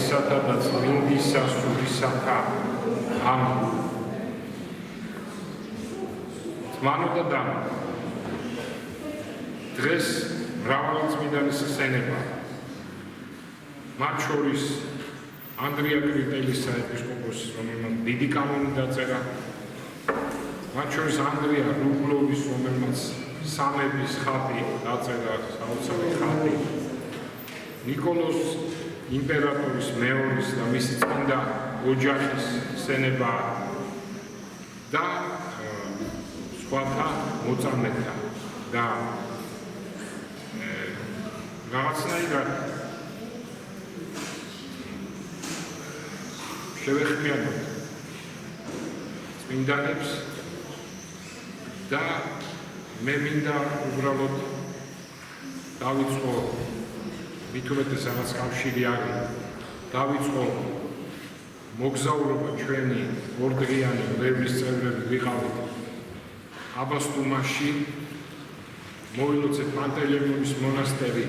Ღვთისათა და წმინდისა სულისათა. ამინ. თმანო და დამა. დღეს მრავალწმინდანის ხსენება. მათ შორის ანდრია კრიტელისა ეპისკოპოსის, რომელმაც დიდი კანონი დაწერა. მათ შორის ანდრია რუბლოვის, რომელმაც სამების ხატი დაწერა, საოცარი ხატი. ნიკოლოზ იმპერატორის მეორის და მისი წმინდა ოჯახის ხსენება და სხვათა მოწამეთა და რაღაცნაირად შევეხმიანოთ წმინდანებს და მე მინდა უბრალოდ დავიწყო მით უმეტეს რაღაც კავშირი არის დავიწყო მოგზაურობა ჩვენი ორდღიანი ლევლის წევრები ვიყავით აბასტუმაში მოილოცეთ პანტელეიმონის მონასტერი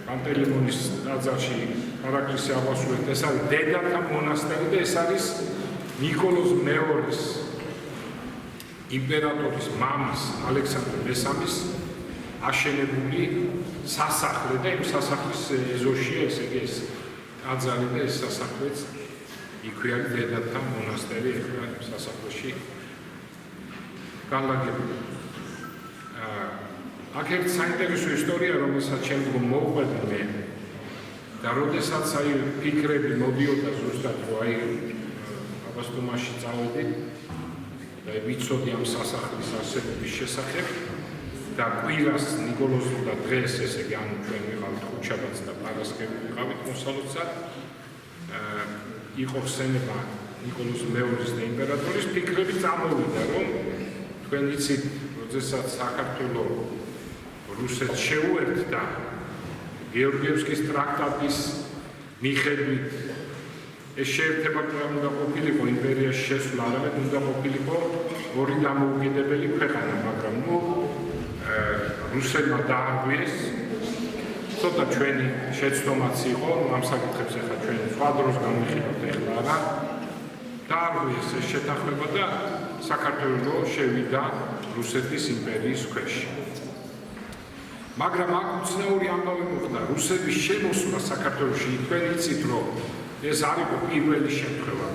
პანტელეიმონის ტაძარში პარაკლისი აბასუეთ ეს არის დედათა მონასტერი და ეს არის ნიკოლოზ მეორის იმპერატორის მამის ალექსანდრე მესამის აშენებული სასახლე და იმ სასახლის ეზოშია ესე იგი ეს ტაძარი და ეს სასახლეც იქვე არის დედათა მონასტერი ეხლა სასახლეში განლაგებული. აქ ერთ საინტერესო ისტორია, რომელსაც შემდგომ მოვყვები მე და როდესაც აი ფიქრები მოდიოდა ზუსტად რომ აი აბასტუმაში წავედი და ვიცოდი ამ სასახლის არსებობის შესახებ და კვირას ნიკოლოზ და დღეს ესე იგი ანუ ჩვენ ვიყავით ხუთშაბათს და პარასკევი ვიყავით მოსალოცად იყო ხსენება ნიკოლოზ მეორის და იმპერატორის ფიქრები წამოვიდა რომ თქვენ იცით როდესაც საქართველოს რუსეთს შეუერთდა გეორგიევსკის ტრაქტატის მიხედვით ეს შეერთება კვლავ უნდა ყოფილიყო იმპერიაში შესვლა არამედ უნდა ყოფილიყო ორი დამოუკიდებელი ქვეყანა მაგრამ ნუ რუსებმა დაარღვიეს ცოტა ჩვენი შეცდომაც იყო ამ საკითხებს ახლა ჩვენ სხვა დროს განვიხილავთ ახლა არა დაარღვიეს ეს შეთანხმება და საქართველოს შევიდა რუსეთის იმპერიის ქვეშ. მაგრამ აქ უცნაური ამბავი მოხდა რუსების შემოსვლა საქართველოში თქვენ იცით რომ ეს არ იყო პირველი შემთხვევა.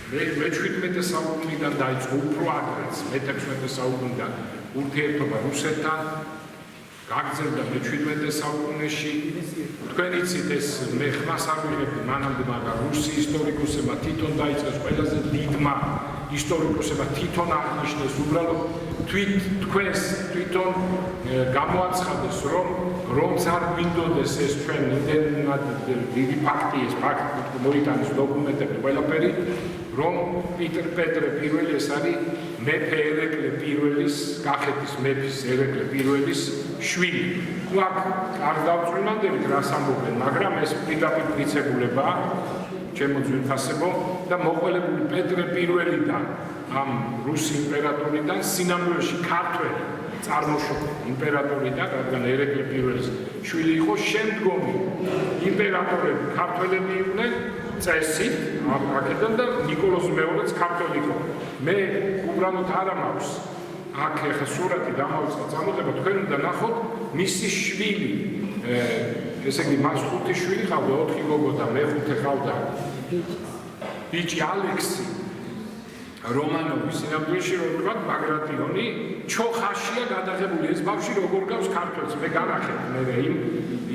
მე-17 საუკუნიდან დაიწყო უფრო ადრეც მე-16 საუკუნიდან ურთიერთობა რუსეთთან გაგრძელდა მე-17 საუკუნეში. თქვენ იცით ეს მე ხმას არ ვიღებდი მანამდე მაგრამ რუსი ისტორიკოსებმა თვითონ დაიწყეს ყველაზე დიდმა ისტორიკოსებმა თვითონ აღნიშნეს უბრალოდ თქვენს თვითონ გამოაცხადეს რომც არ გვინდოდეს ეს ჩვენ იმდენად დიდი ფაქტი ეს ფაქტი მოიტანეს დოკუმენტები ყველაფერი რომ პეტრე პირველი ეს არის მეფე ერეკლე პირველის კახეთის მეფის ერეკლე პირველის შვილი. ნუ აქ არ დავწვიმანდებით რას ამბობენ მაგრამ ეს პირდაპირ მიცემულებაა ჩემო ძვირფასებო და მოყოლებული პეტრე პირველიდან ამ რუსი იმპერატორიდან სინამდვილეში ქართველი წარმოშობილი იმპერატორიდან რადგან ერეკლე პირველის შვილი იყო შემდგომი იმპერატორები ქართველები იყვნენ წესით აქედან და ნიკოლოზ მეორეც ქართველი იყო. მე უბრალოდ არა მაქვს აქ ახლა სურათი დამავიწყე წამოღება თქვენ უნდა ნახოთ მისი შვილი ესე იგი მას 5 შვილი ყავდა 4 გოგო და მე-5 ყავდა ბიჭი ალექსი რომანოვი სინამდვილეში რომ ვთქვათ ბაგრატიონი ჩოხაშია გადაღებული ეს ბავშვი როგორ გავს ქართველს მე განახეთ მე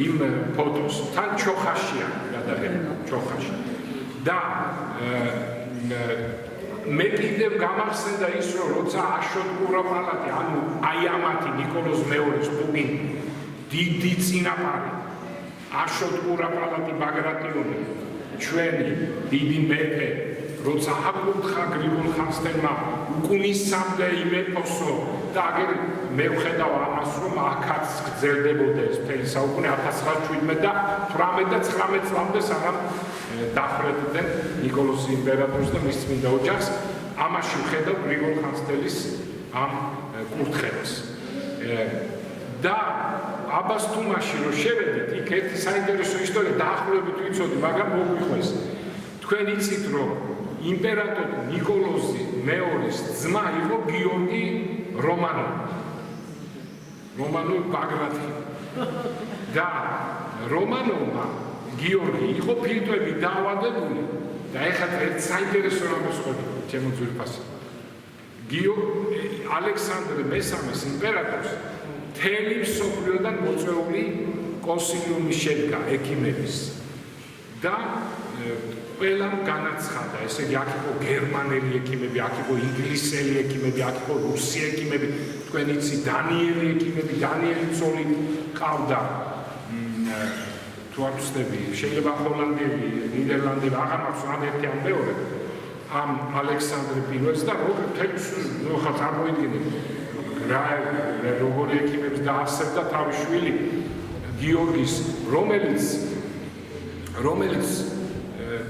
იმ ფოტოს თან ჩოხაშია გადაღებული ჩოხაში და მე კიდევ გამახსენდა ის რომ როცა აშოტკურა პალატი ანუ აი ამათი ნიკოლოზ მეორის პუპი დიდი წინაპარი აშოტკურა პალატი ბაგრატიონი ჩვენი დიდი მეფე როცა აკურთხა გრიგოლ ხანძთელმა უკუნისამდე იმეფოსო და აგერ მე ვხედავ ამას რომ აქაც გრძელდებოდა ეს მთელი საუკუნე 1917 და 18 და 19 წლამდე სანამ დახრებდნენ ნიკოლოზ იმპერატორს და მის წმინდა ოჯახს ამაში ვხედავ გრიგოლ ხანძთელის ამ კურთხევას და აბას თუმაში რო შევედით, იქ ერთი საინტერესო ისტორია დაახლოებით ვიცოდი, მაგრამ მოგვიყვეს. თქვენ იცით, რომ იმპერატორ ნიკოლოზ მეორის ძმა იყო გიორგი რომანოვი ბაგრატი. და რომანოვმა გიორგი იყო ფილტვები დაავადებული და ეხლა ერთ საინტერესო რამეს ხედავ ჩემო ძვირფასი. ალექსანდრე მესამეს იმპერატორს მთელი მსოფლიოდან მოწვეული კონსილიუმი შედგა ექიმების და ყველამ განაცხადა, ესე იგი, აქ იყო გერმანელი ექიმები, აქ იყო ინგლისელი ექიმები, აქ იყო რუსი ექიმები, თქვენ იცით, დანიელი ექიმები, დანიელი ცოლი ყავდა. თუ არ ვცდები, შეიძლება ჰოლანდიელი, ნიდერლანდელი, აღარ მაქვს ან ერთი ან მეორე, ამ ალექსანდრე პირველს და თეთრ ხალხს წარმოიდგინეთ, როგორი ექიმებს დაასწრდა თავის შვილი გიორგის, რომელიც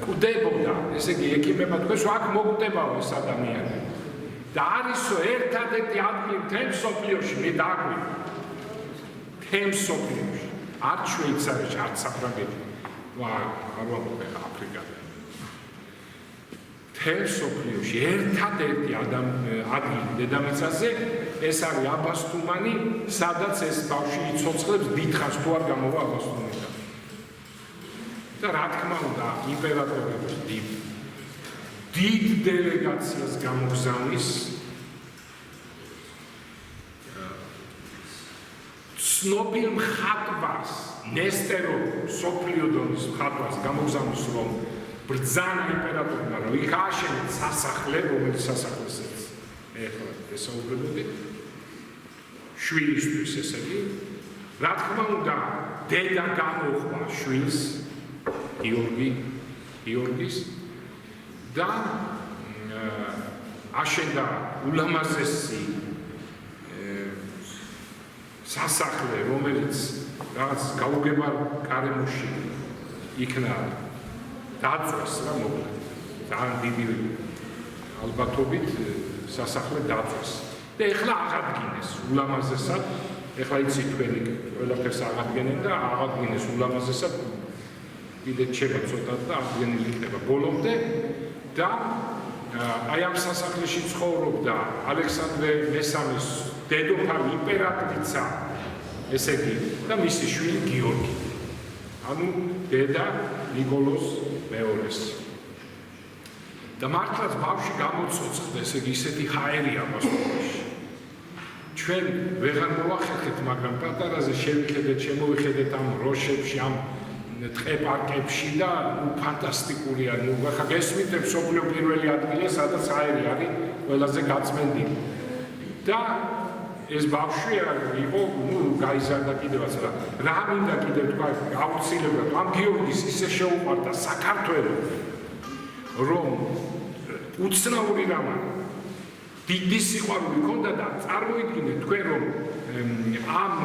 კვდებოდა, ესე იგი, ექიმებმა თქვენს, აქ მოკვდებაო ეს ადამიანი. და არისო ერთადერთი ადგილი მთელ მსოფლიოში, მე დააკვირდი, მთელ მსოფლიოში, არც შვეიცარიაში, არც საფრანგეთში, არ ვამბობ აფრიკაზე. მთელ მსოფლიოში ერთადერთი ადგილი დედამიწაზე ეს არის აბასთუმანი, სადაც ეს ბავშვი იცოცხლებს დიდხანს თუ არ გამოვა აბასთუმანიდან. და რა თქმა უნდა, იმპერატორებს დიდ დელეგაციას გამოგზავნის ცნობილ მხატვარს, ნესტერო მსოფლიო დონის მხატვარს გამოგზავნის, რომ ბრძანა იმპერატორმა, რომ იქ ააშენეთ სასახლე, რომელიც სასახლესაც ეხლა ესაუბრებოდი, შვილისთვის ესე იგი, რა თქმა უნდა, დედა გამოხვა შვილს, გიორგის და აშენდა ულამაზესი სასახლე, რომელიც რაღაც გაუგებარ გარემოში იქნა დაწვეს რა მოკლედ. ძალიან დიდი ალბათობით სასახლე დაწვეს. და ეხლა აღადგინეს ულამაზესად, ეხლა იცით თქვენი ყველაფერს აღადგენენ და აღადგინეს ულამაზესად, კიდე ჩება ცოტა და აღდგენილი იქნება ბოლომდე და აი ამ სასახლეში ცხოვრობდა ალექსანდრე მესამის დედოფალი იმპერატრიცა, ესე იგი, და მისი შვილი გიორგი. ანუ დედა ნიკოლოზ მეორეს. და მართლაც ბავშვი გამოცოცხლდა, ესე იგი, ისეთი ჰაერია მოსკოვში. ჩვენ ვეღარ მოვახერხეთ, მაგრამ პატარაზე შევიხედეთ, შემოვიხედეთ ამ როშებში, ამ ტყე-პარკებში და ფანტასტიკურია. ახლა გესმით, მსოფლიო პირველი ადგილია, სადაც ჰაერი არის ყველაზე გაწმენდილი. და ეს ბავშვი იყო, გაიზარდა კიდევაც რა. რა მინდა კიდევ თქვა, აუცილებლად ამ გიორგის ისე შეუყვარდა საქართველო, რომ უცნაური რამა დიდი სიყვარული ჰქონდა და წარმოიდგინეთ თქვენ, რომ ამ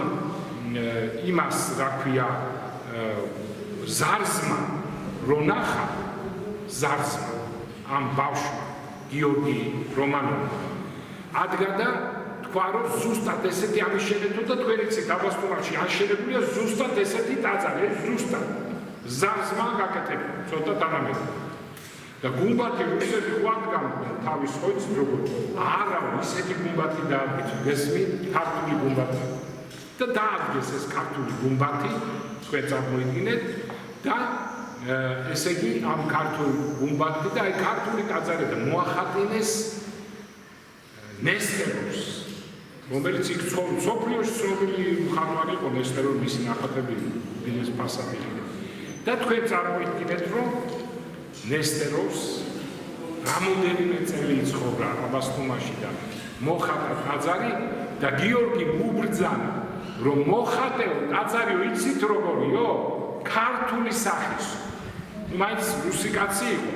იმას, რა ქვია, ზარზმა რო ნახა, ზარზმა ამ ბავშვმა გიორგი რომანოვმა ადგა და თქვა, რომ ზუსტად ესეთი ამიშენეთო და თქვენ იცით, აბასთუმანში აშენებულია ზუსტად ესეთი ტაძარი, ზუსტად ზარზმა გაკეთებული, ცოტა თანამედროვე. და გუმბათი რუსები ყვადგამდნენ თავის ხოჭს, როგორ არა, ისეთი გუმბათი დაადგეს, გესმით, ქართული გუმბათი. და დაადგეს ეს ქართული გუმბათი, თქვენ წარმოიდგინეთ, და ესე იგი, ამ ქართულ გუმბათი და აი ქართული ტაძარები მოახატინეს ნესტეროს, რომელიც იქ მსოფლიოში ცნობილი მხატვარი იყო, ნესტერო, მისი ნახატები დილის ფასადები. და თქვენ წარმოიდგინეთ, რომ ნესტეროს რამოდენიმე წელი იცხოვრა აბასთუმანში და მოხატა ტაძარი და გიორგი მუბრძანა, რომ მოხატეო ტაძარიო, იცით როგორიო? ქართული სახის. მაინც რუსი კაცი იყო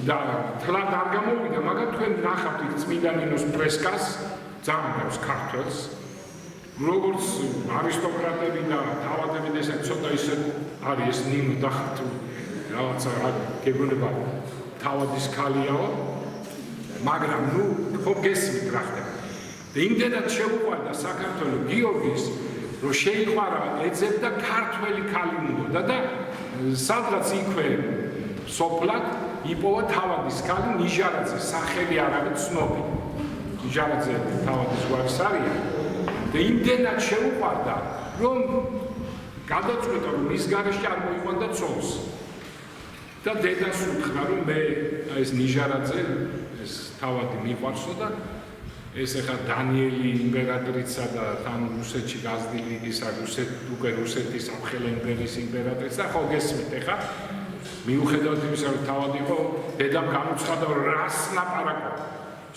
და თლად არ გამოვიდა, მაგრამ თქვენ ნახავთ იქ წმინდა ნინოს ფრესკას, ძამავს ქართველს, როგორც არისტოკრატები და თავადები და ესე ცოტა ისე არის ეს ნინო დახატული. რაღაცა გეგონება თავადის ქალიაო, მაგრამ ნუ ხო გესმით რა ხდება. და იმდენად შეუყვარდა საქართველო გიორგის რომ შეიყვარა ეძებდა ქართველი ქალი უნდა და სადღაც იქვე სოფლად იპოვა თავადის ქალი ნიჟარაძის სახელი არავით ცნობი. ნიჟარაძე თავადის გვარის არიან და იმდენად შეუყვარდა რომ გადაწყვიტა რომ მის გარეშე არ მოიყვანდა ცოლს. და დედას უთხრა რომ მე ეს ნიჟარაძე ეს თავადი მიყვარსო და ეს ახლა დანიელი იმპერატრიცა და თან რუსეთში გაზრდილი ისა რუსეთის ამხელა იმპერიის იმპერატრიცა ხო გესმით ახლა მიუხედავად იმისა რომ თავად იყო დედამ გამოცხადა რომ რას ლაპარაკობ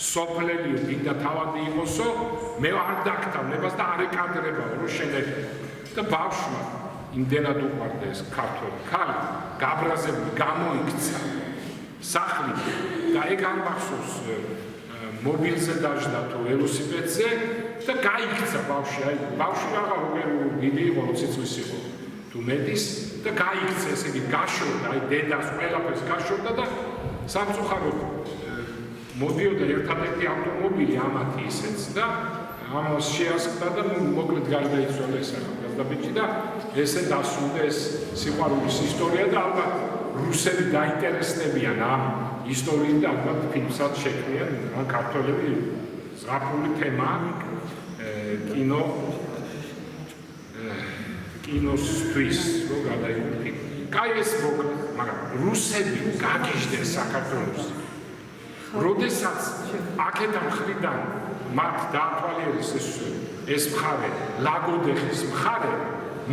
სოფლელიო მინდა თავადი იყოსო მე არ დაგტავნებას და არ ეკადრებაო რომ შენები და ბავშვმა იმდენად უყვარდა ეს ქართველი ქალი გაბრაზებული გამოიქცა სახლი და ეგ არ მახსოვს მობილზე დაждდა თუ ველოსიპედზე და გაიქცა ბავშვი აი ბავშვი აღარ უკვე დიდი იყო 20 წლის იყო თუ მეტის და გაიქცა ესე იგი გაშორდა აი დედას ყველაფერს გაშორდა და სამწუხაროდ მოდიოდა ერთადერთი ავტომობილი ამათი ისეც და ამას შეასხდა და მოკლედ გარდაიცვალა ეს ახალგაზრდა ბიჭი და ესე დასრულდა ეს სიყვარულის ისტორია და ალბათ რუსები დაინტერესდებიან ამ ისტორიით და ალბათ ფილმსაც შექმნიან ან ქართველები ზღაპრული თემა კინოსთვის რო გადაიღო ფილმი. კაი ეს მოკლედ, მაგრამ რუსები გაგიჟდნენ საქართველოს. როდესაც აქედან მხრიდან მათ დაათვალიერეს ეს მხარე, ლაგოდეხის მხარე,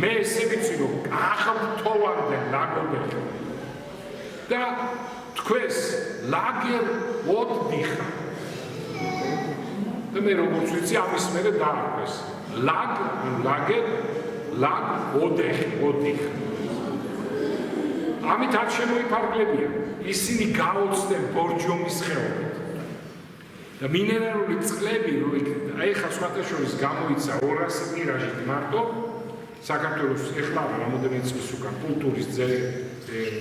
მე ესე ვიცი რომ აღმთოვარდნენ ლაგოდეხი. და თქვენს ლაგერ ოდიხა. და მე როგორც ვიცი ამის მერე დაარქვეს. ლაგერ ოდიხი. ამით არ შემოიფარგლებიან. ისინი გაოცდნენ ბორჯომის ხეობით. და მინერალური წყლები რო აი ხა სხვათაშორის გამოიცა 200 ტირაჟით მარტო საქართველოს ეხლა რამოდენიმე წლის უკან კულტურის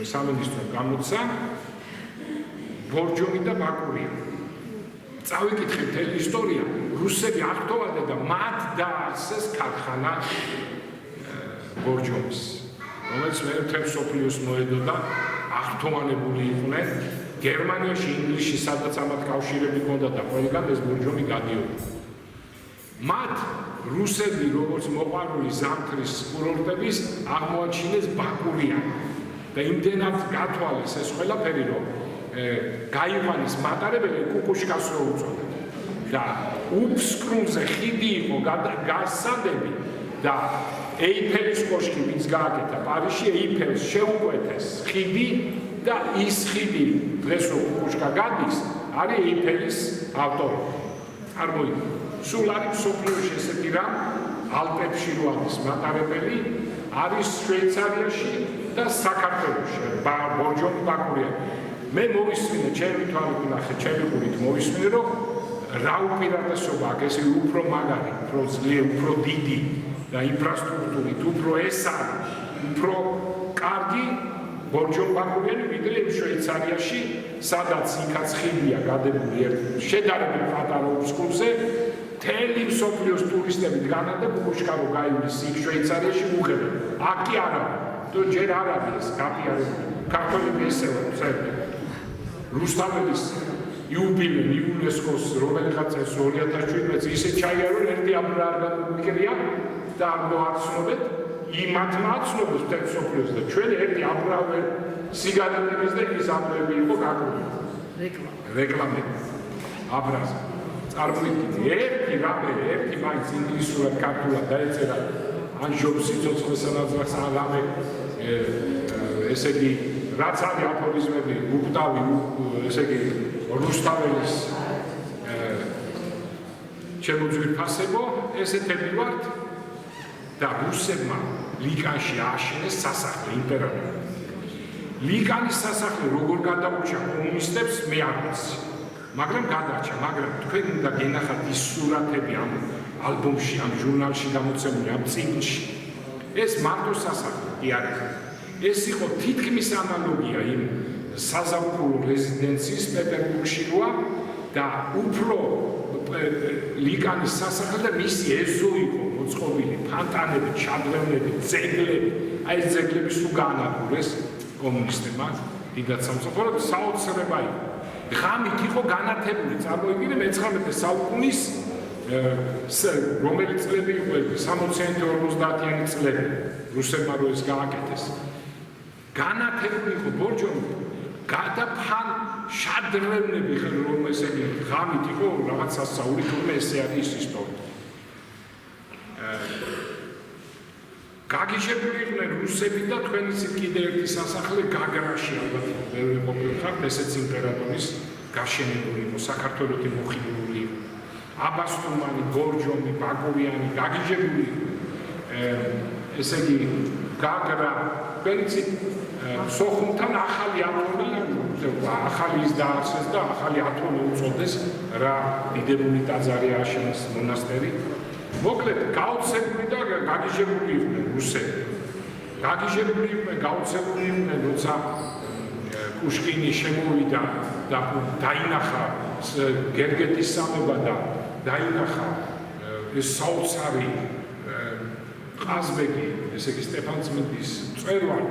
სამინისტრო გამოცა ბორჯომი და ბაკურია. წავიკითხე მთელი ისტორია, რუსები აღთოვადნენ და მათ დაარსეს ქარხანა ბორჯომის, რომელიც მეერთე მსოფლიოს მოედოდა, აღთოვანებული იყვნენ გერმანიაში, ინგლისში, სადაც ამათ კავშირები ჰქონდა და ყველგან ეს ბორჯომი გადიოდა. მათ რუსები, როგორც მოყვარული ზამთრის კურორტების, აღმოაჩინეს ბაკურია და იმდენად გათვალეს ეს ყველაფერი, რომ გაიყვანის მატარებელი კუკუშკას რო უწოდებდა და უფსკრუნზე ხიდი იყო გასადები და ეიფელის კოშკი ვინც გააკეთა პარიზში ეიფელს შეუკვეთეს ხიდი და ის ხიდი დღეს რო კუკუშკა გადის არის ეიფელის ავტორი წარმოიდგინე სულ არის მსოფლიოში ესეთი რამ ალპებში რო არის მატარებელი არის შვეიცარიაში და საქართველოში ბორჯომი ბაკურია მე მოვისმინე, ჩემი თვალით ნახე, ჩემი ყურით მოვისმინე, რომ რა უპირატესობა აქვს, ესე უფრო მაგარი, უფრო ძლიერი, უფრო დიდი და ინფრასტრუქტურით, უფრო ეს არის, უფრო კარგი ბორჯომბაკურიანი ვიდრე შვეიცარიაში, სადაც იქაც ხიდია გადებული ერთ შედარებით პატარა უსკულზე, მთელი მსოფლიოს ტურისტები დგანან და კუკუშკა რო გაივლის იქ შვეიცარიაში უღებენ. აქ კი არ არის, თუ ჯერ არ არის გაფიარებული. ქართველები ესევა წერდნენ. რუსთაველის იუბილე იუნესკოს რომელიღაც ეს 2017 წელს ისე ჩაიარო ერთი აბრა არ გამიგრია და არ მოაცნობეთ იმათმა აცნობეს მთელ მსოფლიოს და ჩვენ ერთი აბრა სიგარეტების და ის აბრები იყო გაკრული რეკლამები აბრაზე წარმოიდგინე ერთი მაინც ინგლისურად ქართულად დაეწერა ან ჯობს სიცოცხლესა ნაძრახს ან რამე ესე იგი რაც არის აფორიზმები უპტავი ესე იგი რუსთაველის შემოძვირფასებო ესეთები ვართ და რუსებმა ლიკანში ააშენეს სასახლე იმპერატორი ლიკანის სასახლე როგორ გადაურჩა კომუნისტებს მე არ ვიცი მაგრამ გადარჩა მაგრამ თქვენ უნდა გენახათ ის სურათები ამ ალბომში ამ ჟურნალში გამოცემული ამ წიგნში ეს მარტო სასახლე კი არის ეს იყო თითქმის ანალოგია იმ საზაფხულო რეზიდენციის პეტერბურგში როა და უფრო ლიკანის სასახლე და მისი ეზო იყო მოწყობილი ფანტანები, ჩადრევნები, ძეგლები, აი ეს ძეგლები სულ გაანადგურეს კომუნისტებმა, დიდად სამსახუროდ საოცრება იყო. ღამით იყო განათებული, წარმოიდგინე მე-19 საუკუნის რომელი წლები იყო 60-იანი თუ 50-იანი წლები რუსებმა რო ეს გააკეთეს. განათებული იყო ბორჯომი, გადაფან შადრევნები რომ ესე იგი ღამით იყო რაღაც სასწაული, თუმცა ესე არის ისტორია. გაგიჟებული იყვნენ რუსები და თქვენ იცით კიდე ერთი სასახლე გაგრაში ალბათ მეორე ყოფილიყავთ, ესეც იმპერატორის გაშენებული იყო, საქართველოს მოხიბლული იყო. აბასთუმანი, ბორჯომი, ბაკურიანი გაგიჟებული იყო. ესე იგი გაგრა, თქვენ იცით სოხუმთან ახალი ათონი, ახალი ის დაარსეს და ახალი ათონი უწოდეს რა დიდებული ტაძარი ააშენეს მონასტერი. მოკლედ გაოცებული და გაგიჟებული იყვნენ რუსები. გაგიჟებული იყვნენ, გაოცებული იყვნენ, როცა პუშკინი შემოვიდა და დაინახა გერგეთის სამება და დაინახა ეს საოცარი ყაზბეგი, ესე იგი სტეფანწმინდის მწვერვალი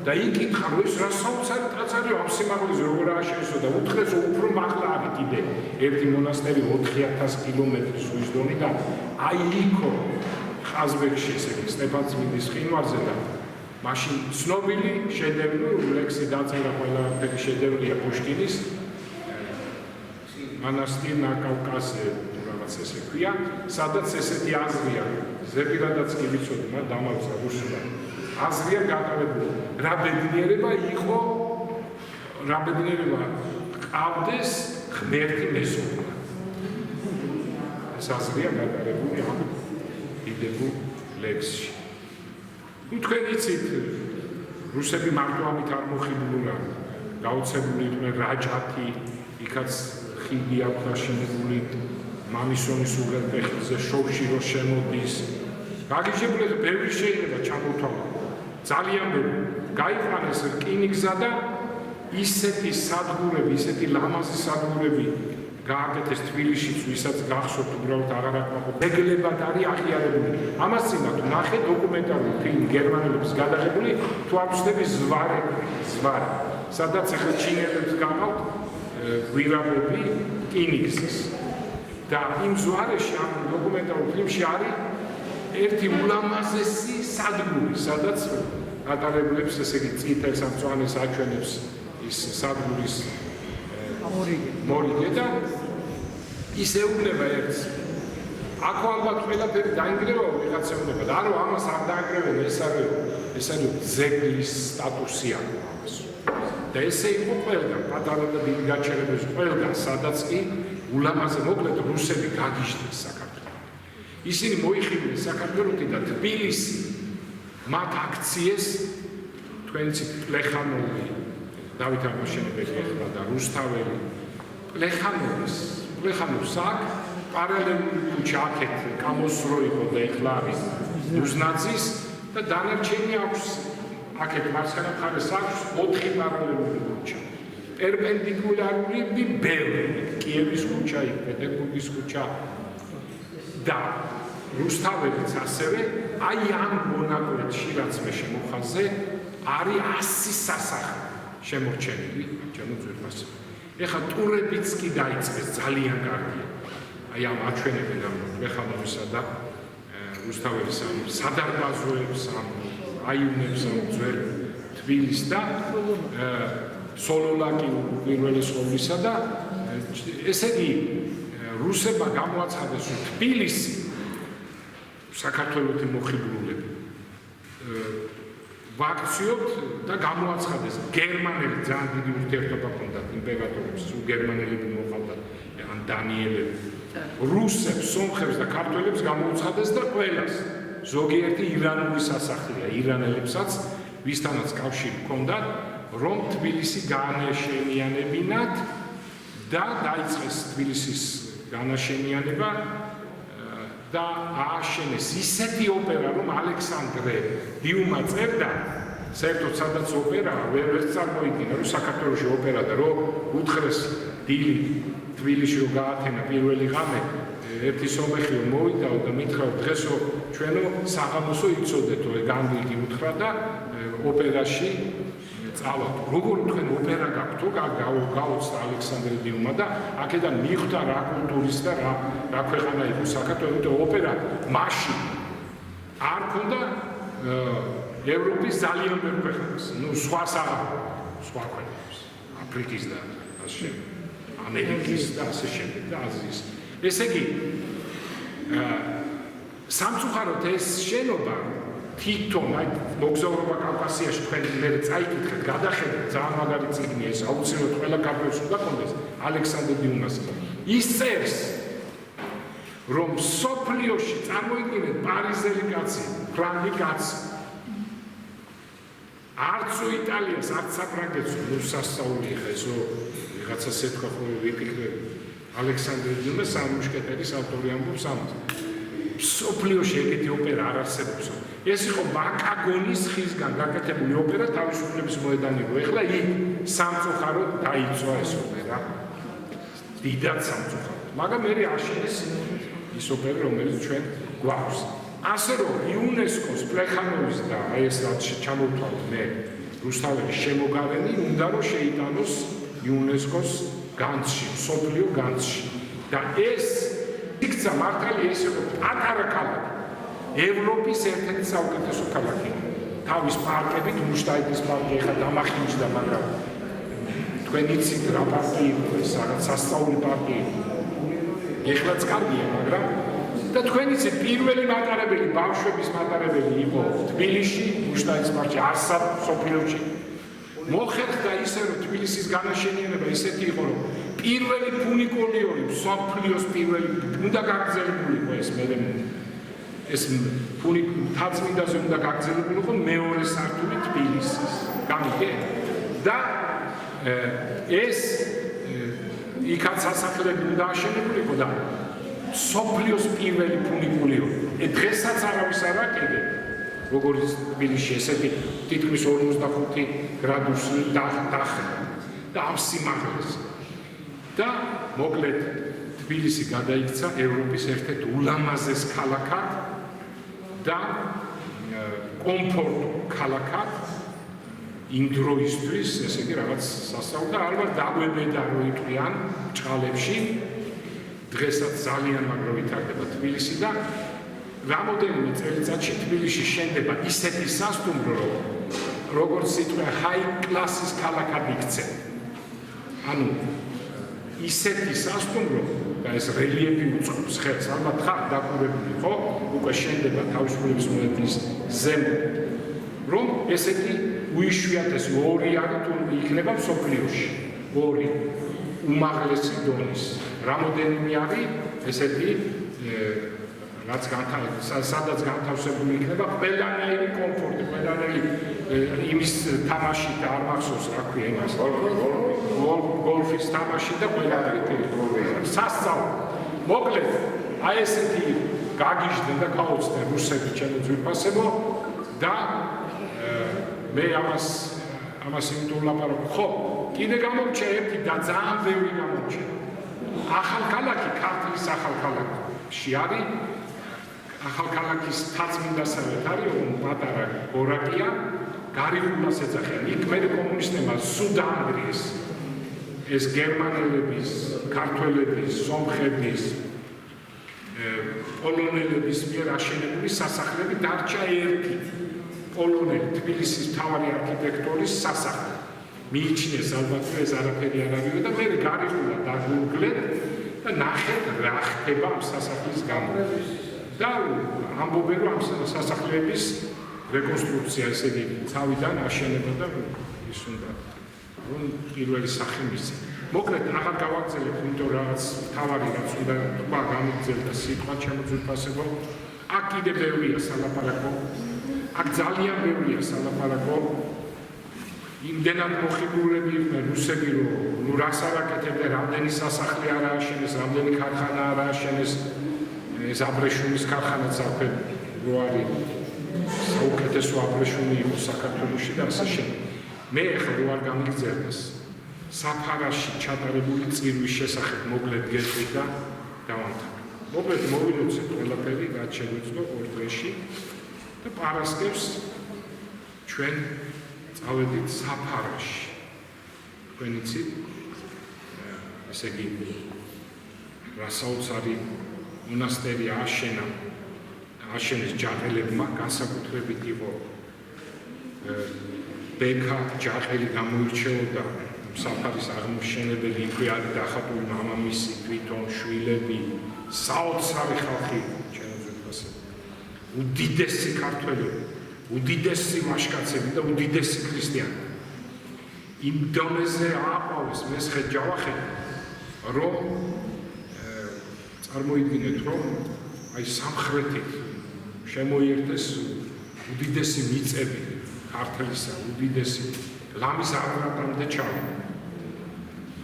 და იკითხა, რომ ეს რა საოცარი ტაძარი ამ სიმაღლეზე როგორ ააშენესო და უთხრეს, უფრო მაღლა არის კიდე ერთი მონასტერი 4000 კილომეტრის ზღვის დონიდან, აი იქო ყაზბეგში, ესე იგი სტეფანწმინდის მყინვარზე და მაშინ ცნობილი შედევრი, ლექსი დაწერა ყველაფერი შედევრია პუშკინის მონასტერი ნაკავკაზე რაღაც ესე ქვია, სადაც ესეთი აზრია, ზეპირადაც კი ვიცოდი, დამავსა რუსულად. აზრია გადავებული. რა ბედნიერება იყო, რა ბედნიერება ყავდეს ღმერთი მეზობლა. ეს აზრია გადავებული ამ დიდებულ ლექსში. თქვენ იცით, რუსები მარტო ამით არ მოხიბლულან, გაოცებული იყვნენ რაჯათი, იქაც ხიდი აქვს დაშენებული, მამისონის უღელტეხილზე შოვში რო შემოდის. გაგიჟებული ბევრი შეიძლება ჩამოთვალო. ძალიან ბევრი. გაიყვანეს რკინიგზა და ისეთი სადგურები, ისეთი ლამაზი სადგურები გააკეთეს თბილისშიც, ვისაც გახსოვთ უბრალოდ აღარ აკმაყოფილებს. ეგლებად არის აღიარებული. ამას წინათ ნახე დოკუმენტალური ფილმი გერმანელების გადაღებული, თუ არ ვცდები ზვარი, სადაც ახლა ჩინელებს გყავთ გვირაბები რკინიგზის. და იმ ზვარეში ამ დოკუმენტალურ ფილმში არის ერთი ულამაზესი სადგური, სადაც ატარებლებს, ესე იგი წითელს ან მწვანეს აჩვენებს ის სადგურის მორიგე და ის ეუბნება ერთს. აქ ალბათ ყველაფერი დაინგრევა ვიღაცეუნება და არა ამას არ დაანგრევენ, ეს არის ძეგლის სტატუსი აქვს ამას. და ესე იყო ყველგან, პატარა და დიდი გაჩერების ყველგან, სადაც კი ულამაზე მოკლედ რუსები გაგიჟდნენ საქართველოს. ისინი მოიხიბნენ საქართველოსი და თბილისი მათ აქციეს, თქვენ იცით პლეხანოვი, დავით აღმაშენებელი ეხლა და რუსთაველი, პლეხანოვს აქ პარალელური ქუჩა აქეთ კამოსრო იყო და ეხლა არის დუზნაძის და დანარჩენი აქვს აქეთ მარცხენა მხარეს აქვს 4 პარალელური ქუჩა. პერპენდიკულარული ბევრი, კიევის ქუჩა, პეტერბურგის ქუჩა და რუსთაველიც ასევე, აი ამ მონაკვეთში, რაც მე შემოხაზე, არის 100 სასახლე შემორჩენილი, ჩემო ძვირფასი. ეხლა ტურებიც კი დაიწყეს, ძალიან კარგია. აი ამ აჩვენებენ ამ პლეხანოვისა და რუსთაველის ამ სადარბაზოებს, ამ აივნებს, ამ ძველ თბილისს და სოლოლაკი პირველი სკოლისა და ესე იგი რუსებმა გამოაცხადეს, რომ თბილისი საქართველოს მოხიბლულები ვაქციობთ და გამოაცხადეს გერმანელი ძალიან დიდი ურთიერთობა ჰქონდათ იმპერატორებს, სულ გერმანელები მოყავდათ, ან დანიელები, რუსებს, სომხებს და ქართველებს გამოუცხადეს და ყველას ზოგიერთი ირანული სასახლეა, ირანელებსაც ვისთანაც კავშირი ჰქონდათ, რომ თბილისი განაშენიანებინათ და დაიწყეს თბილისის განაშენიანება და ააშენეს ისეთი ოპერა, რომ ალექსანდრე დიუმა წერდა, საერთოდ სადაც ოპერა ვერ წარმოიდგინა, რომ საქართველოში ოპერა და რომ უთხრეს დილით თბილისში რომ გაათენა პირველი ღამე ერთი სომეხი მოვიდაო და მითხრა დღესო ჩვენო საღამოსო იცოდეთო განვიგი უთხრა და ოპერაში წავალთ. როგორ თქვენ ოპერა გაქვთო გაუცდა ალექსანდრე დიუმა და აქედან მიხვდა რა კულტურის და რა ქვეყანა იყო საქართველო და ოპერა მაშინ არ ქონდა ევროპის ძალიან ბევრ ქვეყანას, სხვა ქვეყნებს, აფრიკის და ასე ამერიკის და ასე შემდეგ და აზიის. ესე იგი სამწუხაროდ ეს შენობა თვითონ აი მოგზაურობა კავკასიაში თქვენ მე წაიკითხეთ, გადახედეთ, ძალიან მაგარი წიგნია ეს, აუცილებლად ყველა ქართველს უნდა კონდეს ალექსანდრე დიუმას. ის წერს, რომ სოფლიოში წარმოიდგინეთ პარიზელი კაცი, ფრანგი კაცი. არცო იტალიას, არც საფრანგეთს მოსასწაული ხა ესო ვიღაცას ეთქვა ხო ვიფიქრე ალექსანდრე დიუმა სამი მუშკეტერის ავტორი ამბობს ამას. სოფლიოში ეგეთი ოპერა არ არსებობს. ეს იყო ბაკაგონის ხისგან გაკეთებული ოპერა თავისუფლების მოედანი იყო. ეხლა იქ სამწუხაროდ დაიწვა ეს ოპერა. დიდად სამწუხაროდ. მაგრამ მე აშენეს ის ოპერა, რომელიც ჩვენ გვაქვს. ასე რომ იუნესკოს პლეხანოვის და აი ეს რაც ჩამოვთვალე მე რუსთაველის შემოგარენი უნდა რომ შეიტანოს იუნესკოს განცში, მსოფლიო განცში. და ეს იქცა მართალია ის იყო პატარა ქალაქი. ევროპის ერთ-ერთი საუკეთესო ქალაქი. თავის პარკებით, მუშტაიტის პარკი ეხლა დამახინჯდა, მაგრამ თქვენ იცით რა პარკი იყო ეს, რაღაც სასწაული პარკი იყო. ეხლაც კარგია, მაგრამ და თქვენ იცით პირველი მატარებელი, ბავშვების მატარებელი იყო თბილისში, მუშტაიტის პარკში, არსად სოფლიოში. მოხერხდა ისე, რომ თბილისის განაშენიანება ისეთი იყო, რომ პირველი ფუნიკულიორი, სოფლიოს პირველი უნდა გაგრძელებული იყო ეს ეს თაცმინდაზე უნდა გაგრძელებული იყო მეორე სართული თბილისის. გამიგე? და ეს იქაც სასახლეები უნდა აშენებული იყო და სოფლიოს პირველი ფუნიკულიორი. დღესაც არავის არ აკეთებს, როგორც თბილისში ესეთი თითქმის 45 გრადუსი დახა და ამ სიმაღლეს. და მოკლედ თბილისი გადაიქცა ევროპის ერთ-ერთ ულამაზეს ქალაქად და კომფორტულ ქალაქად იმ დროისთვის, ესე იგი რაღაც სასწაული და ალბათ დაგვებედა რომ იყრიან ჭყალებში. დღესაც ძალიან მაგრამ ვითარდება თბილისი და რამოდენიმე წელიწადში თბილისში შენდება ისეთი სასტუმრო, როგორც სიტყვა ჰაი კლასის ქალაქად იქცე. ანუ ისეთი სასტუმრო და ეს რელიეფი უწყობს ხელს, ალბათ ხარ დაკვირვებული ხო, უკვე შენდება თავისუფლების მოედნის ზემოთ, რომ ესეთი უიშვიათესი ორი არის თუ იქნება მსოფლიოში, ორი უმაღლესი დონის. რამოდენიმე არის ესეთი რაც სადაც განთავსებული იქნება ყველანაირი კომფორტი, ყველანაირი იმის თამაში და არ მახსოვს რა ქვია იმას. გოლფის თამაში და ყველანაირი სასწაული. მოკლედ, აი ესეთი გაგიჟდნენ და გაუცდნენ რუსები ჩემო ძვირფასებო და მე ამას იმიტომ ვლაპარაკობ. ხო, კიდე გამორჩა ერთი და ძალიან ბევრი გამორჩა. ახალქალაქი, ქართლის ახალქალაქში არის ახალქალაქის თაცმინდასავეთ არის პატარა გორაკია, გარიყულას ეძახიან. იქ მე კომუნისტებმა სუდანგრიეს ეს გერმანელების, ქართველების, სომხების, პოლონელების მიერ აშენებული სასახლები დარჩა ერთი პოლონელი თბილისის მთავარი არქიტექტორის სასახლე. მიიჩნიეს ალბათ ეს არაფერი არ არის და მე გარიყულა დაგუგლეთ და ნახეთ რა ხდება ამ სასახლის გამო. და ამბობენ რომ ამ სასახლეების რეკონსტრუქცია ესე იგი თავიდან აშენება და ის უნდა რომ პირველი სახე მისცე. მოკლედ აღარ გავაგრძელებ, იმიტომ რაღაც თავარი რაც უნდა თქვა გამიგრძელდა სიტყვა ჩემო ძვირფასებო. აქ კიდე ბევრია სალაპარაკო. აქ ძალიან ბევრია სალაპარაკო. იმდენად მოხიბლულები იყვნენ რუსები, რომ რას არ აკეთებდნენ, რამდენი სასახლე არ ააშენეს, რამდენი ქარხანა არ ააშენეს, ეს აბრეშუმის ქარხანაც არაფერ რო არის საუკეთესო აბრეშუმი იყო საქართველოში და ასე შემდეგ. მე ახლა რო არ გამიგრძელდეს საფარაში ჩატარებული წირვის შესახებ მოკლედ გეტყვით და დავამთავრე. მოკლედ მოვილოცეთ ყველაფერი, რაც შეგვეძლო ორ დღეში და პარასკევს ჩვენ წავედით საფარაში. თქვენ იცით, ესე იგი, რა საოცარი მონასტერი აშენეს ჯაყელებმა, განსაკუთრებით იყო ბექა ჯაყელი გამოირჩეოდა საფარის აღმშენებელი, იქვე არის დახატული მამამისი, თვითონ შვილები, საოცარი ხალხი, უდიდესი ქართველები, უდიდესი ვაჟკაცები და უდიდესი ქრისტიანები. იმ დონეზე ააყვავეს მესხეთ ჯავახები, რომ წარმოიდგინეთ, რომ აი სამხრეთით შემოიერთეს უდიდესი მიწები ქართლისა, უდიდესი ლამის არღრატამდე ჩავიდა.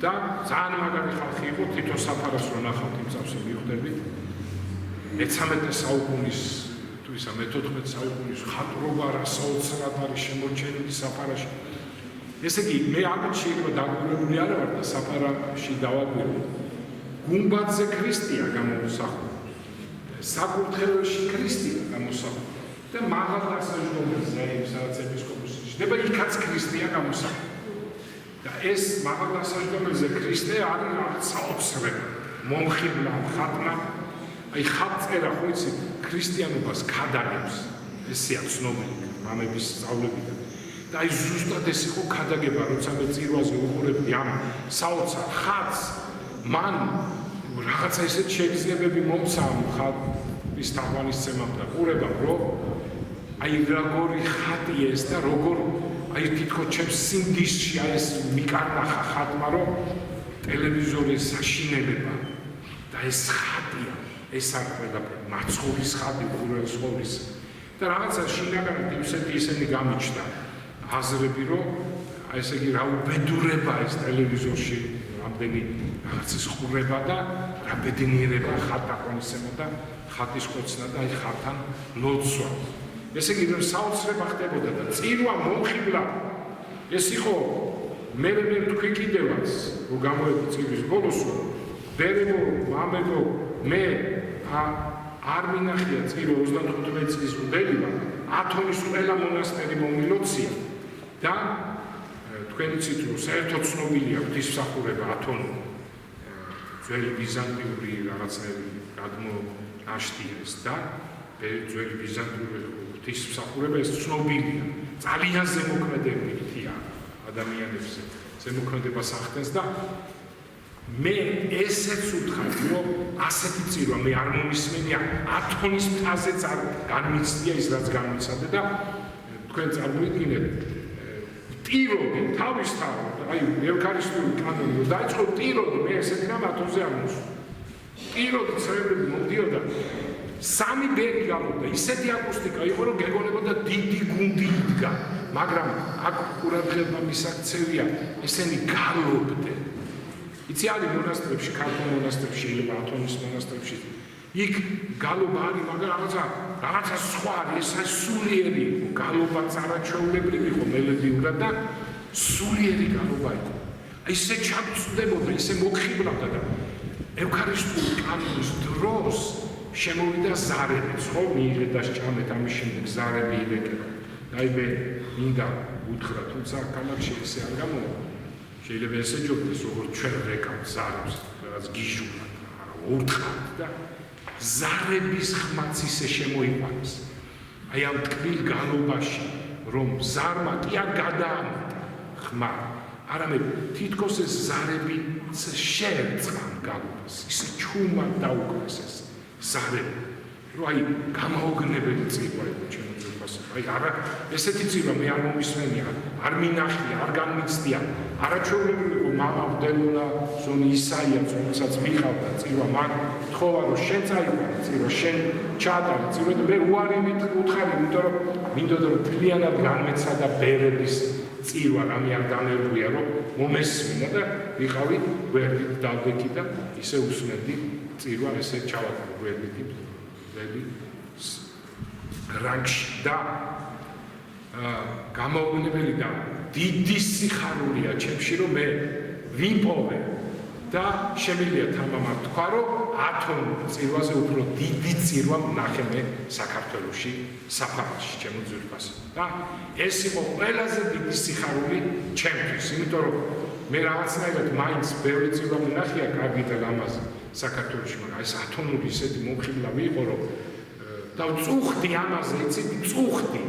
და ძალიან მაგარი ხალხი იყო, თვითონ საფარას რო ნახავთ იმ წამსი მივხვდებით. მე-13 საუკუნის თუ ისა მე-14 საუკუნის ხატრობა რა საოცრად არის შემორჩენილი საფარაში. ესე იგი, მე ამით შეიძლება დაგვირებული არ ვარ და საფარაში დავაკვირო. გუმბათზე ქრისტია გამოსახული. საკურთხეველში ქრისტია გამოსახული. და მაღალ დასაჯდომებზე, სადაც ეპისკოპოსი ნიშნება, იქაც ქრისტია გამოსახული. და ეს მაღალ დასაჯდომებზე ქრისტე არის რაღაც საოცრება, მომხიბლა, ხატმა. აი ხატწერა ხო იცით, ქრისტიანობას ქადაგებს. ესეა ცნობილი მამების სწავლებიდან. და აი ზუსტად ეს იყო ქადაგება, როცა მე წირვაზე უყურებდი ამ საოცარ ხატს, მან რაღაცა ისეთ შეგრძნებები მომცა ამ ხატის თაყვანისცემამ და ყურებამ, რომ აი როგორი ხატია ეს და როგორ აი თითქოს ჩემს სინდისში აი ეს მიკარნახა ხატმა, რომ ტელევიზორი საშინელება და ეს ხატია, ეს არ ყველაფერი მაცხოვრის ხატი უყურესხმობის და რაღაცა შინაგანად ისეთი გამიჩნდა აზრები, რომ აი ესე იგი რა უბედურება ეს ტელევიზორში რამდენი რაღაცის ყურება და რა ბედნიერება ხატაყვანისება და ხატის ხვეცნა და აი ხატთან ლოცვა. ესე იგი რომ საოცრება ხდებოდა და წირვა მომხიბლა. ეს იყო მე თქვი კიდევაც რომ გამოვედი წირვის ბოლოს ბერებო მამებო მე არ მინახია წირო 35 წლის უდელება ათონის ყველა მონასტერი მომილოცია და თქვენ იცით რომ საერთოდ ცნობილია ღვთისმსახურება ათონი ძველი ბიზანტიური რაღაცები გადმონაშთიეს და ძველი ბიზანტიური ღვთისმსახურება ეს ცნობილია ძალიან ზემოქმედებითია ადამიანებზე ზემოქმედებას ახდენს და მე ესეც ვთქვი რომ ასეთი წირვა მე არ მომისმენია ათონის მთაზეც არ განმიცდია ის რაც განმიცადე და თქვენ წარმოიდგინეთ ტიროდი თავისთავად აი ევქარისტიული კანონი რომ დაიწყო ტიროდი მე ესეთი რამ ათონზე არ მოსვლა ტიროდი წრეები მომდიოდა სამი ბერი გამოდა ისეთი აკუსტიკა იყო რომ გეგონებოდა დიდი გუნდი იდგა მაგრამ აქ ყურადღება მისაქცევია ესენი გალობდნენ იცი არის მონასტრებში ქართულ მონასტრებში შეიძლება ათონის მონასტრებში იქ გალობა არის მაგრამ რაღაცა სხვა არის ეს სულიერი იყო გალობა წარაჩვეულებრივი იყო მელოდიურად და სულიერი გალობა იყო აი ესე ჩაგწვდებოდა ესე მოხიბლავდა და ევქარისტიული კანონის დროს შემოვიდა ზარებიც ხო მიიღეთ და სჭამეთ ამის შემდეგ ზარები ირეკება აი მე მინდა უთხრა თუმცა კანონში ესე არ გამოვა შეიძლება ესე ჯობდეს როგორც ჩვენ რეკავთ ზარებს რაც გიჟულად არა უთხრათ და ზარების ხმაც ისე შემოიყვანეს აი ამ ტკბილ განობაში რომ ზარმა კი არ გადაამეტა ხმა არამედ თითქოს ეს ზარები შეერწყან განობას ისე ჩუმად დაუკვეს ეს ზარები რომ აი გამაოგნებელი წირვა იყო ჩემო ძვირფასო აი არა ესეთი წირვა მე არ მომისმენია არ მინახია არ განმიცდია არაჩვეულებრივი იყო მამა ვლდელონა ზონი ისაია რომელსაც მიყავდა წირვა მაგ თხოვა რომ შენ წაიყვანე წირვა შენ ჩაატარე წირვა და მე უარი მითხარი იმიტომ რომ მინდოდა რომ ფლიანად განმეცადა ბერების წირვა რამე არ დამერგვია რომ მომესმინა და ვიყავი გვერდით დავდექი და ისე უსმენდი წირვა ესე ჩავატარე გვერდით რანგში და გამოუგნებელი და დიდი სიხარულია ჩემში რომ მე ვიპოვე და შემიძლია თამამად თქვა, რომ 10 წირვაზე უფრო დიდი წირვა ვნახე მე საქართველოში, საფრანგეთში, ჩემო ძვირფას. და ეს იყო ყველაზე დიდი სიხარული ჩემთვის, იმიტომ რომ მე რაღაცნაირად მაინც ბევრი წირვა ვნახია კარგი და ლამაზი საქართველოში, მაგრამ ეს ათონური ისეთი მომხიბლავი იყო, რომ და წუხდი ამაზე, იცით, წუხდი.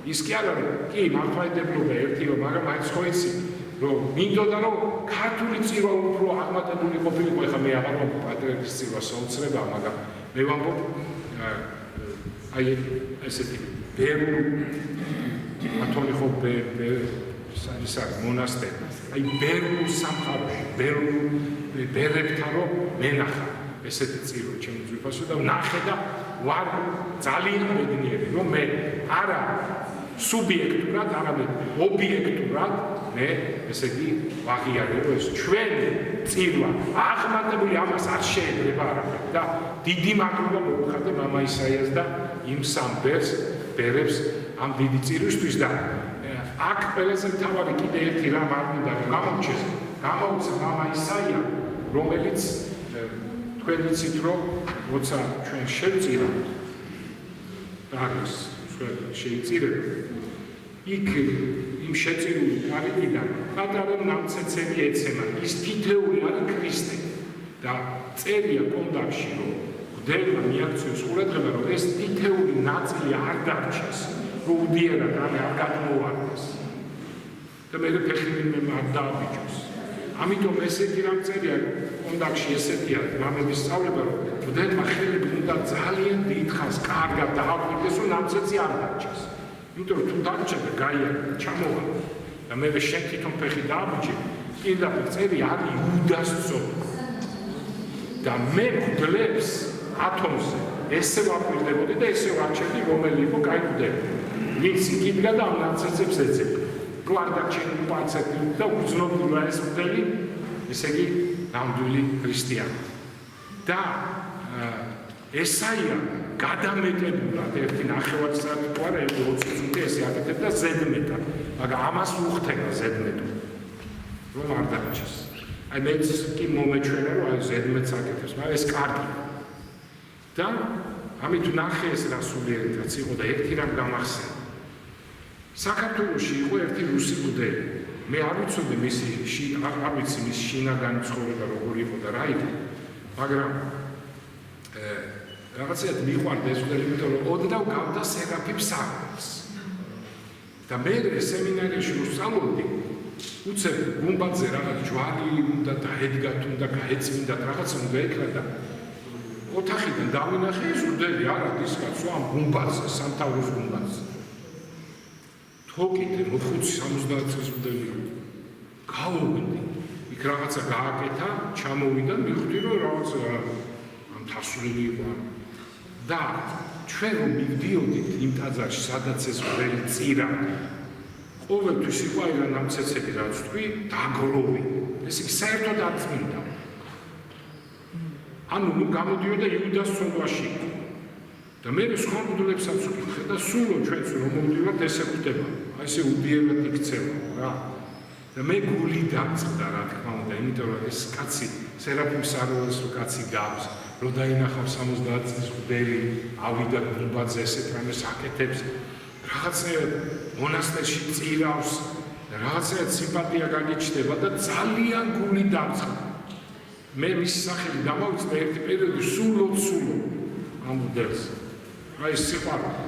ის კი არ არის, კი, მართლმადიდებლობა ერთიო, მაგრამ მაინც ხო იცი, რომ მინდოდა რომ ქართული წირვა უფრო აღმატებული ყოფილიყო, ეხლა მე აღარ ვამბობ პატრიარქის წირვა საოცრება, მაგრამ მე ვამბობ აი ესეთი ბევრი ათონი ხო ის არის მონასტერი, აი ბევრი სამყაროში, ბევრი ბერებთან რომ მენახა ესეთი წირვა ჩემი ძვირფასო და ვნახე და ვარ ძალიან მეგნიერი, რომ მე არა სუბიექტურად, არამედ ობიექტურად მე ესე იგი ვაღიარე, რომ ეს ჩვენი წირვა აღმატებული ამას არ შეიძლება არაფერი და დიდი მადლობა მოვუხადე მამა ისაიას და იმ სამ ბერებს ამ დიდი წირვისთვის და აქ ყველაზე მთავარი კიდე ერთი რამ არ მინდა რომ გამოვჩეს, გამოუცა მამა ისაია, რომელიც თქვენ იცით რომ როცა ჩვენ შევწირავთ არის შეიწირება იქ იმ შეწირული კარიგიდან პატარა ნამცეცები ეცემა ის თითეული არის ქრისტე და წერია კონდაკში რომ გვდევა მიაქციოს ყურადღება რომ ეს თითეული ნაწილი არ დარჩეს რომ უდიერად არ გადმოვარდეს და მე ფეხი არ დააბიჯოს ამიტომ ესეთი რამ წერია კონდაკში ესეთია მამების სწავლება რომ გვდევა ხელები უნდა ძალიან დიდხანს კარგად დააკვირდეს რომ ნამცეცი არ დარჩეს იმიტომ რომ თუ დარჩება გაიარა ჩამოვა და მე შენ თვითონ ფეხი დააბიჯე პირდაპირ წერი არის იუდას წოდება და მე გვდლებს ათონზე ესე ვაპირდებოდი და ესე ვარჩევდი რომელი იყო კაი გვდები ვინც იქიდგა და ამ ნამცეცებს ეძებდა თუ არ დარჩენილი პარცეთი და უცნობია ეს მოდელი ესე იგი ნამდვილი ქრისტიანი და ესაია გადამეტებულად ერთი ნახევარსაათი თუ არა 20 წუთი ესე აკეთებდა ზედმეტად მაგრამ ამას უხდება ზედმეტად რომ არ დარჩეს აი მეც კი მომეჩვენა რომ აი ზედმეტს აკეთებს მაგრამ ეს კარგი და ამით ნახე ეს რა სულიერად იყო და ერთი რამ გამახსენდა საქართველოში იყო ერთი რუსი მოდელი მე არ ვიცოდი მისი არ ვიცი მის შინაგანი ცხოვრება როგორი იყო და რა იყო მაგრამ რაღაცად მიყვარდა ეს მოდელი იმიტომ რომ ოდნავ გავდა სერაფიმ საყრელს და მე სემინარიაში ვსწავლობდი უცებ გუმბათზე რაღაც ჯვარი უნდა დაედგათ უნდა გაეწმინდა რაღაცა უნდა ეკრა და ოთახიდან დავინახე ეს მოდელი არა ის კაცო ამ გუმბათზე სამთავროს გუმბათზე თოკით 570 წლის მოდელი გავუგდი იქ რაღაცა გააკეთა ჩამოვიდა მივხვდი რომ რაღაცა ამ თასული იყო და ჩვენ რომ მივდიოდით იმ ტაძარში სადაც ეს ველი წირა ყოველთვის იყო აი რა ნამცეცები რაც თქვი დაგროვი ეს იქ საერთოდ არ წმინდა ანუ გამოდიოდა იუდას ცოდვაში და მე სხვა მოდელებსაც ვკითხე და სულ ჩვენც რომ მოვდივართ ესე ხდება აი ესე უდიერად იქცევა რა და მე გული დამწყდა რა თქმა უნდა იმიტომ რომ ეს კაცი სერაფიმ საყრელს რო კაცი გავს რო დაინახავს 70 წლის მოდელი ავიდა გუმბათზე ესეთ რამეს აკეთებს რაღაცნაირად მონასტერში წირავს რაღაცნაირად სიმპათია გაგიჩნდება და ძალიან გული დამწყდა მე მისი სახელი დამოვიწყდა ერთი პერიოდი სულო ამ მოდელს რა ის სიყვარული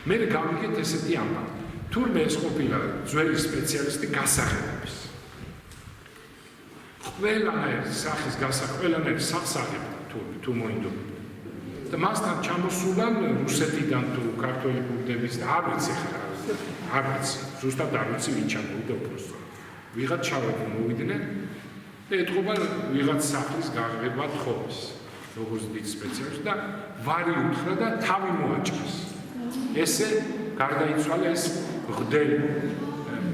მე გავიგეთ ესეთი ამბავი თურმე ეს ყოფილა ძველი სპეციალისტი გასაღებების ყველანაირ სახის ყველანაირ სახსაღებდა თუ მოინდომდა და მასთან ჩამოსულან რუსეთიდან თუ ქართველი კურდების და არ ვიცი ხარ არ ვიცი ზუსტად არ ვიცი ვინ ჩამოვიდა უბრალოდ ვიღაც ჩავედი მოვიდნენ და ეთყობა ვიღაც სახლის გაღება თხოვეს როგორც დიდ სპეციალისტს და ვარი უთხრა და თავი მოაჭრეს ესე გარდაიცვალა ეს ღდელი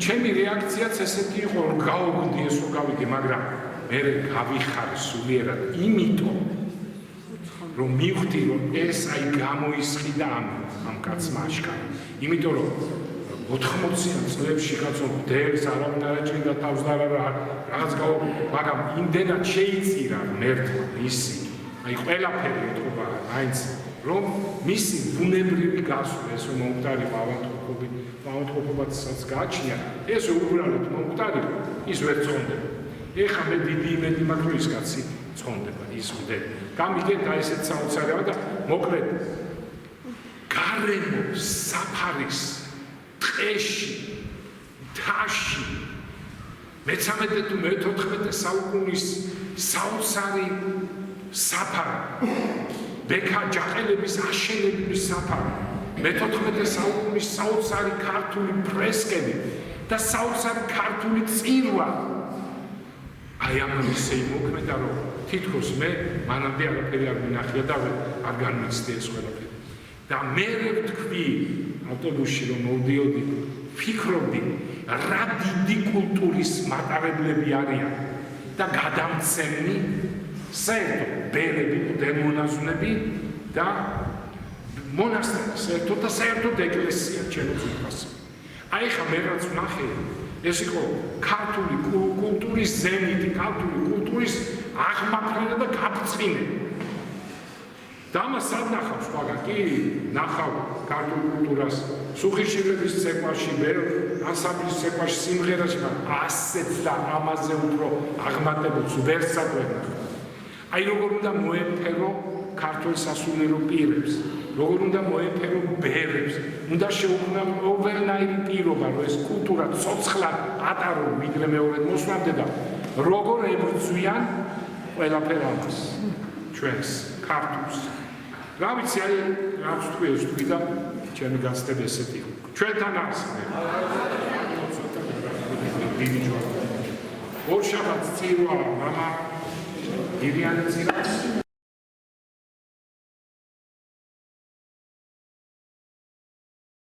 ჩემი რეაქციაც ესეთი იყო რომ გავუგდი ეს რო გავიგე მაგრამ მე გავიხარე სულიერად იმიტომ რომ მივხვდი რომ ეს აი გამოისყიდა ამ კაცმა აშკარა იმიტომ რომ 80-იან წლებში კაცო დევს არავინ არ ეჭირდა თავს და რაღაც მაგრამ იმდენად შეიწირა ღმერთმა ისი აი ყველაფერი ეთქობა აინც რომ მისი ბუნებრივი გასვლა ეს მომხდარიყო ავადმყოფობასაც გააჩნია ეს უბრალოდ მომხდარიყო ის ვერ წონდება ეხლა მე დიდი იმედი მაქვს რომ ის კაცი წონდება ის ხდება გამიგეთ აი ესეც საოცარია და მოკლედ გარემო საფარის ტყეში თაში მე-13 თუ მე-14 საუკუნის საოცარი საფარი ბექა ჯაყელების აშენებული საფარი მე-14 საუკუნის საოცარი ქართული ფრესკები და საოცარი ქართული წირვა აი ამან ისე იმოქმედა რომ თითქოს მე მანამდე არაფერი არ მინახია და არ განვიცდი ეს ყველაფერი და მე ვთქვი ავტობუსში რომ მოვდიოდი ფიქრობდი რა დიდი კულტურის მატარებლები არიან და გადამცემნი საერთოდ ბერები დემონაზვნები და მონასტერი და საერთოდ ეკლესია ჩემს უფრას აი ხა მე რაც ვნახე ეს იყო ქართული კულტურის ზენიტი ქართული კულტურის აღმაფრენა და გაბწყინება და ამას სად ნახავ სხვაგან კი ნახავ ქართულ კულტურას სუხიშვილების ცეკვაში ანსამბლის ცეკვაში სიმღერაში ასეც და ამაზე უფრო აღმატებულს ვერ საკვებად აი როგორ უნდა მოეფერო ქართულ სასულიერო პირებს როგორ უნდა მოეფერო ბერებს უნდა შეუქმნა ყოველნაირი პირობა რომ ეს კულტურა ცოცხლად ატარო ვიდრე მეორედ მოსვლამდე და როგორ ებრძვიან ყველაფერ ამას ჩვენს ქართულს რა ვიცი აი რაც თქვი ეს თქვი და ჩემი გასწრება ესეთი იყო ჩვენთან არის დიდი ჯვარი ორშაბათს წირვა მამა ირიანი წირავს